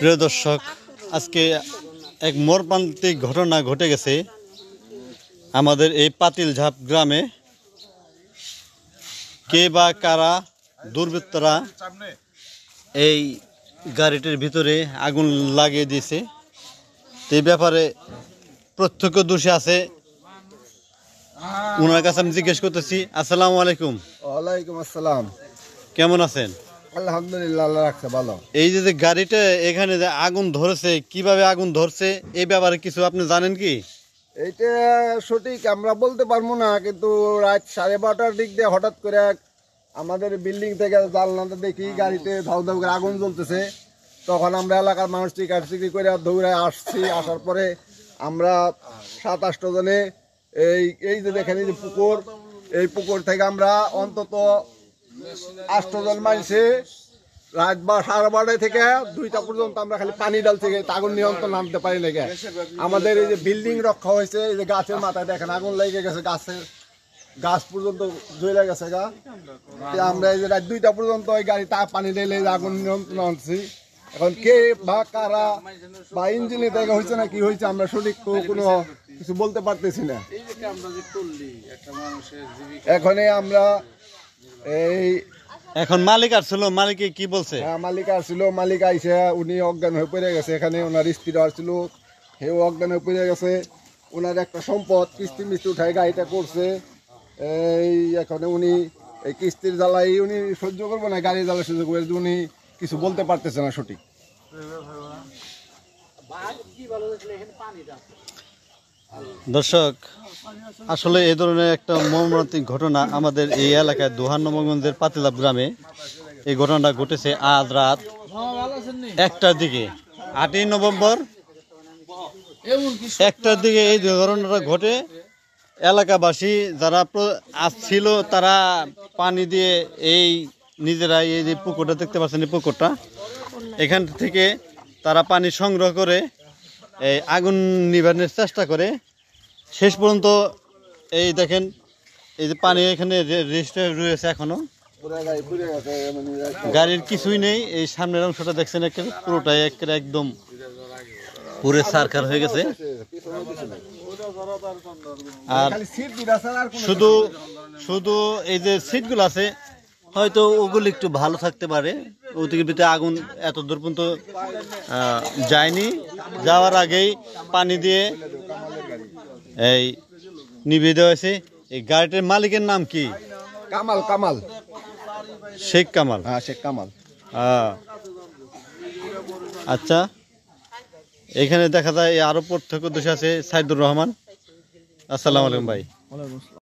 প্রিয় দর্শক, আজকে এক মর্মান্তিক ঘটনা ঘটে গেছে আমাদের এই পাতিলঝাপ গ্রামে। কে বা কারা দুর্বৃত্তরা এই গাড়িটির ভিতরে আগুন লাগিয়ে দিয়েছে, এই ব্যাপারে প্রত্যক্ষদর্শী আছে, ওনার কাছে আমি জিজ্ঞেস করতেছি। আসসালামু আলাইকুম। ওয়ালাইকুম আসসালাম। কেমন আছেন? আলহামদুলিল্লাহ, আল্লাহ রাখছে ভালো। এই যে গাড়িটা এখানে যে আগুন ধরেছে, কিভাবে আগুন ধরছে এই ব্যাপারে কিছু আপনি জানেন কি? এইটা সঠিক আমরা বলতে পারবো না, কিন্তু রাত 12:30টার দিক দিয়ে হঠাৎ করে আমাদের বিল্ডিং থেকে জানলাতে দেখি গাড়িতে ধাউ ধাউ করে আগুন জ্বলতেছে। তখন আমরা এলাকার মানুষ টিকাটি করে দৌড়ে আসছি। আসার পরে আমরা 7-8 জনে এই যে দেখেন এই যে পুকুর, এই পুকুর থেকে আমরা অন্তত 8 জন মানুষে রাত 12:30 থেকে 2টা পর্যন্ত আমরা খালি পানি ডালছি, আগুন নিয়ন্ত্রণ আনতে পারি না। আমাদের এই যে বিল্ডিং রক্ষা হয়েছে, এই যে গাছের মাথায় দেখেন আগুন লেগে গেছে, গাছ পর্যন্ত জ্বলে গেছে গা। আমরা এই যে রাত 2টা পর্যন্ত ওই গাড়ি পানি ঢেলে আগুন নিয়ন্ত্রণ আনছি। এখন কে বা কারা বা ইঞ্জিনে থেকে হয়েছে না কি হয়েছে আমরা সঠিক কোনো কিছু বলতে পারতেছি না। এখানে আমরা এখন মালিক আসছিল, মালিকে কি বলছে? হ্যাঁ, মালিক আসছিল, মালিক আইসে উনি অজ্ঞান হয়ে পড়ে গেছে। এখানে ওনার স্ত্রী আসছিল, সেও অজ্ঞান হয়ে পড়ে গেছে। ওনার একটা সম্পদ কিস্তি মিস্তি উঠায় গাড়িটা করছে। এখানে উনি এই কিস্তির জ্বালাই উনি সহ্য করবো না, গাড়ি জ্বালা সহ্য করে উনি কিছু বলতে পারতেছে না সঠিক। দর্শক, আসলে এই ধরনের একটা মর্মান্তিক ঘটনা আমাদের এই এলাকায় দোহান্নগঞ্জের পাতিলঝাপ গ্রামে এই ঘটনাটা ঘটেছে আজ রাত 1টার দিকে, 8ই নভেম্বর 1টার দিকে এই ঘটনাটা ঘটে। এলাকাবাসী যারা আসছিল তারা পানি দিয়ে এই নিজেরাই এই যে পুকুরটা দেখতে পাচ্ছেন, এই পুকুরটা, এখান থেকে তারা পানি সংগ্রহ করে এই আগুন নিবারণের চেষ্টা করে। শেষ পর্যন্ত এই দেখেন এই যে পানি এখানে রেজিস্টার রয়েছে, এখনো গাড়ির কিছুই নেই। এই সামনের অংশটা দেখছেন পুরোটাই একদম পুরো সারখার হয়ে গেছে। আর শুধু এই যে সিটগুলো আছে, হয়তো ওগুলো একটু ভালো থাকতে পারে, ওদিকের ভিতরে আগুন এত দূর পর্যন্ত যায়নি। যাওয়ার আগেই পানি দিয়ে এই নিভিয়ে দেওয়া হয়েছে। এই গাড়িটির মালিকের নাম কি? কামাল, শেখ কামাল। হ্যাঁ, শেখ কামাল। আচ্ছা, এখানে দেখা যায় আরো প্রত্যক্ষদর্শী আছে সাইদুর রহমান। আসসালামু আলাইকুম ভাই।